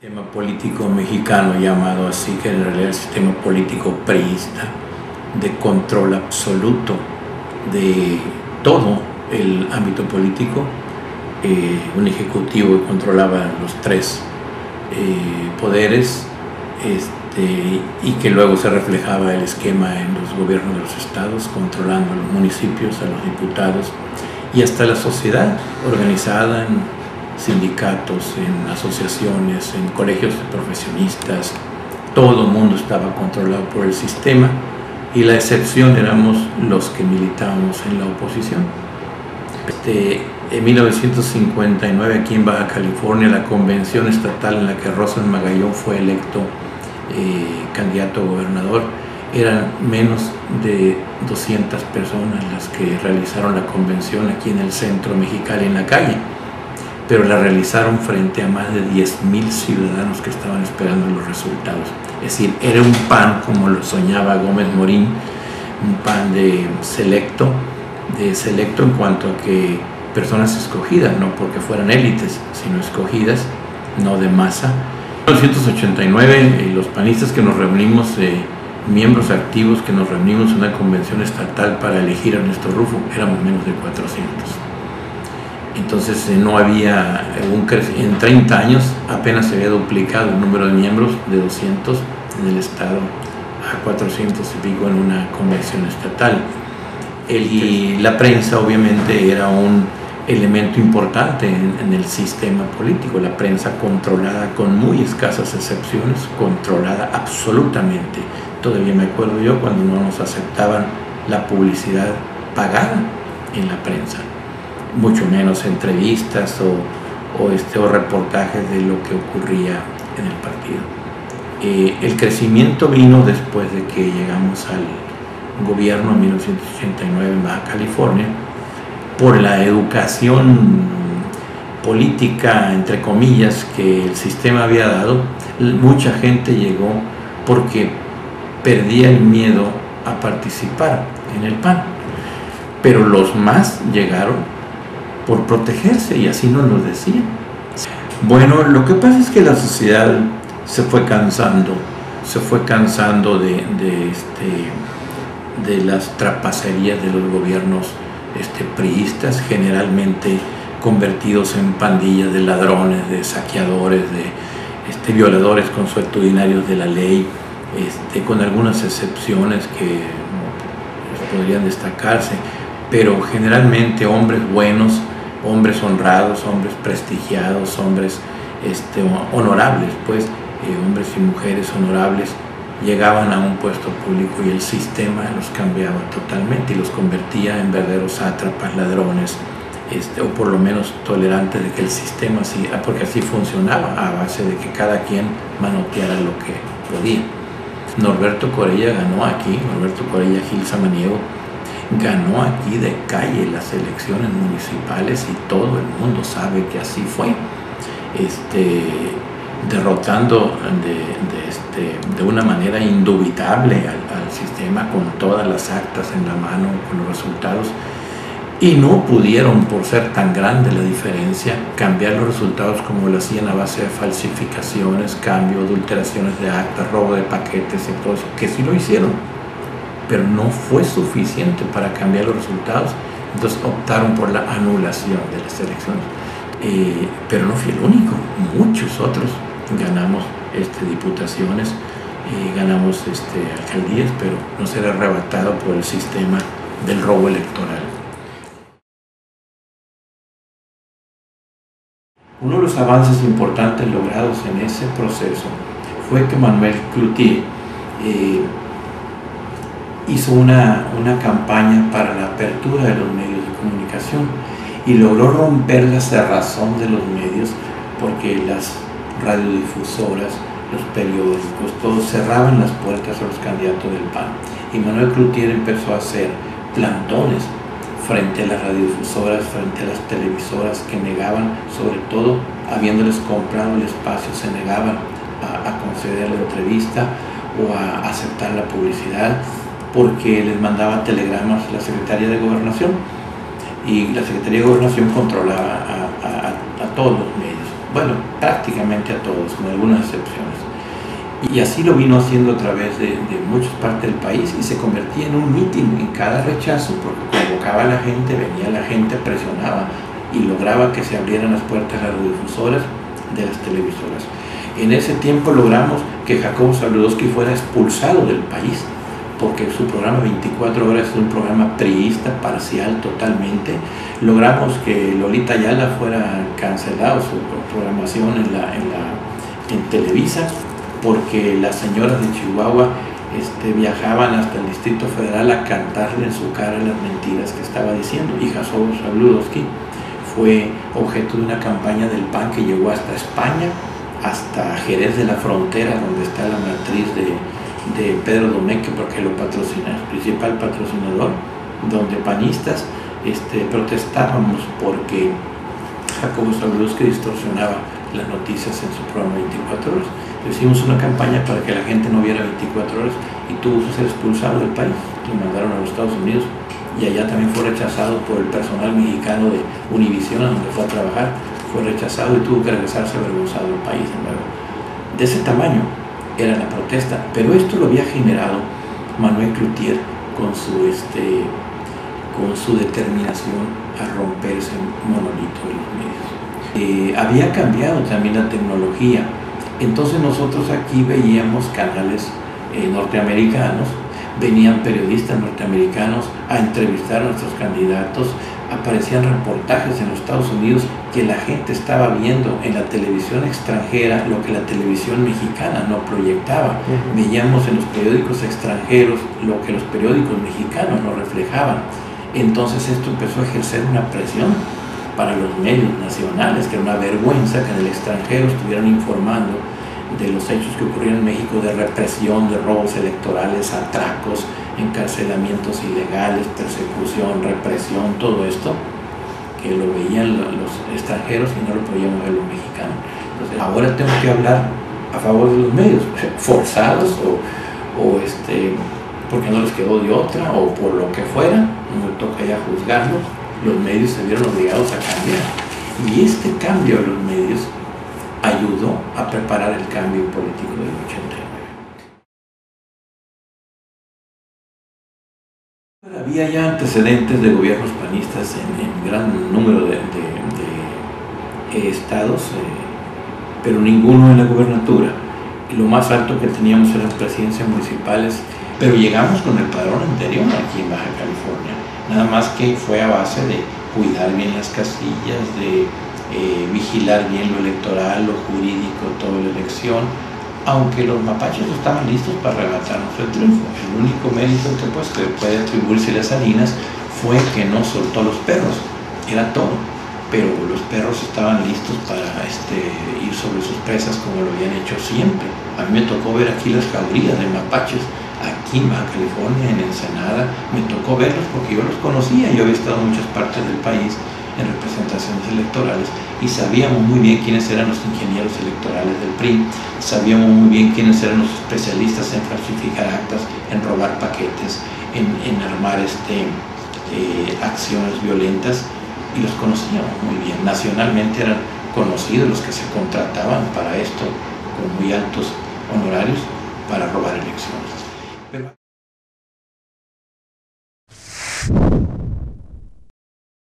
Sistema político mexicano, llamado así, que en realidad es el sistema político priista, de control absoluto de todo el ámbito político, un ejecutivo que controlaba los tres poderes, y que luego se reflejaba el esquema en los gobiernos de los estados, controlando a los municipios, a los diputados y hasta la sociedad organizada en sindicatos, en asociaciones, en colegios de profesionistas. Todo el mundo estaba controlado por el sistema y la excepción éramos los que militábamos en la oposición. En 1959, aquí en Baja California, la convención estatal en la que Rosas Magallón fue electo candidato a gobernador, eran menos de 200 personas las que realizaron la convención aquí en el centro Mexicali, en la calle, pero la realizaron frente a más de 10,000 ciudadanos que estaban esperando los resultados. Es decir, era un PAN como lo soñaba Gómez Morín, un PAN de selecto en cuanto a que personas escogidas, no porque fueran élites, sino escogidas, no de masa. En 1989, los panistas que nos reunimos, miembros activos que nos reunimos en una convención estatal para elegir a Ernesto Rufo, éramos menos de 400. Entonces no había en 30 años apenas se había duplicado el número de miembros de 200 en el estado a 400 y pico en una convención estatal. Y la prensa obviamente era un elemento importante en el sistema político, la prensa controlada con muy escasas excepciones, controlada absolutamente. Todavía me acuerdo yo cuando no nos aceptaban la publicidad pagada en la prensa, mucho menos entrevistas o reportajes de lo que ocurría en el partido. El crecimiento vino después de que llegamos al gobierno en 1989 en Baja California, por la educación política, entre comillas, que el sistema había dado. Mucha gente llegó porque perdía el miedo a participar en el PAN, pero los más llegaron por protegerse, y así nos lo decían. Bueno, lo que pasa es que la sociedad se fue cansando de las trapacerías de los gobiernos priistas, generalmente convertidos en pandillas de ladrones, de saqueadores, de violadores consuetudinarios de la ley, con algunas excepciones que podrían destacarse, pero generalmente hombres buenos, hombres honrados, hombres prestigiados, hombres honorables, pues, hombres y mujeres honorables, llegaban a un puesto público y el sistema los cambiaba totalmente y los convertía en verdaderos sátrapas, ladrones, o por lo menos tolerantes de que el sistema, porque así funcionaba, a base de que cada quien manoteara lo que podía. Norberto Corella ganó aquí, Norberto Corella Gil Samaniego ganó aquí de calle las elecciones municipales y todo el mundo sabe que así fue, derrotando de una manera indubitable al sistema, con todas las actas en la mano, con los resultados, y no pudieron, por ser tan grande la diferencia, cambiar los resultados como lo hacían a base de falsificaciones, cambio, adulteraciones de actas, robo de paquetes y todo eso, que sí lo hicieron, pero no fue suficiente para cambiar los resultados. Entonces optaron por la anulación de las elecciones. Pero no fui el único, muchos otros ganamos diputaciones, ganamos alcaldías, pero no será arrebatado por el sistema del robo electoral. Uno de los avances importantes logrados en ese proceso fue que Manuel Cloutier hizo una campaña para la apertura de los medios de comunicación y logró romper la cerrazón de los medios, porque las radiodifusoras, los periódicos, todos cerraban las puertas a los candidatos del PAN, y Manuel Cloutier empezó a hacer plantones frente a las radiodifusoras, frente a las televisoras, que negaban, sobre todo habiéndoles comprado el espacio, se negaban a conceder la entrevista o a aceptar la publicidad, porque les mandaba telegramas la Secretaría de Gobernación, y la Secretaría de Gobernación controlaba a todos los medios. bueno, prácticamente a todos, con algunas excepciones. Y así lo vino haciendo a través de muchas partes del país y se convertía en un mitin en cada rechazo, porque convocaba a la gente, venía la gente, presionaba y lograba que se abrieran las puertas a las radiodifusoras de las televisoras. En ese tiempo logramos que Jacobo Zabludovsky fuera expulsado del país, porque su programa 24 horas es un programa priista, parcial totalmente. Logramos que Lolita Ayala fuera cancelado su programación en Televisa, porque las señoras de Chihuahua viajaban hasta el Distrito Federal a cantarle en su cara las mentiras que estaba diciendo. Y Jacobo Zabludovsky fue objeto de una campaña del PAN que llegó hasta España, hasta Jerez de la Frontera, donde está la matriz de Pedro Domeque, porque lo patrocina, el principal patrocinador, donde panistas protestábamos porque Jacobo Zabludovsky distorsionaba las noticias en su programa 24 horas. Hicimos una campaña para que la gente no viera 24 horas y tuvo que ser expulsado del país. Lo mandaron a los Estados Unidos y allá también fue rechazado por el personal mexicano de Univisión, donde fue a trabajar. Fue rechazado y tuvo que regresarse avergonzado al país de nuevo. De ese tamaño era la protesta, pero esto lo había generado Manuel Cloutier con su determinación a romper ese monolito de los medios. Había cambiado también la tecnología, entonces nosotros aquí veíamos canales norteamericanos, venían periodistas norteamericanos a entrevistar a nuestros candidatos, aparecían reportajes en los Estados Unidos que la gente estaba viendo en la televisión extranjera lo que la televisión mexicana no proyectaba. Veíamos en los periódicos extranjeros lo que los periódicos mexicanos no reflejaban. Entonces esto empezó a ejercer una presión para los medios nacionales, que era una vergüenza que en el extranjero estuvieran informando de los hechos que ocurrieron en México, de represión, de robos electorales, atracos, encarcelamientos ilegales, persecución, represión, todo esto, que lo veían los extranjeros y no lo podíamos ver los mexicanos. Entonces, ahora tengo que hablar a favor de los medios, forzados o porque no les quedó de otra o por lo que fuera, no me toca ya juzgarlos, los medios se vieron obligados a cambiar. Y este cambio de los medios ayudó a preparar el cambio político del 89. Había ya antecedentes de gobiernos panistas en gran número de estados, pero ninguno en la gubernatura. Y lo más alto que teníamos eran las presidencias municipales, pero llegamos con el padrón anterior aquí en Baja California, nada más que fue a base de cuidar bien las casillas, de vigilar bien lo electoral, lo jurídico, toda la elección, aunque los mapaches estaban listos para arrebatarnos el triunfo. El único mérito que puede atribuirse a Salinas fue que no soltó los perros, era todo, pero los perros estaban listos para ir sobre sus presas como lo habían hecho siempre. A mí me tocó ver aquí las jaurías de mapaches, aquí en Baja California, en Ensenada, me tocó verlos porque yo los conocía, yo había estado en muchas partes del país en representaciones electorales y sabíamos muy bien quiénes eran los ingenieros electorales del PRI, sabíamos muy bien quiénes eran los especialistas en falsificar actas, en robar paquetes, en armar acciones violentas, y los conocíamos muy bien. Nacionalmente eran conocidos los que se contrataban para esto con muy altos honorarios para robar elecciones. Pero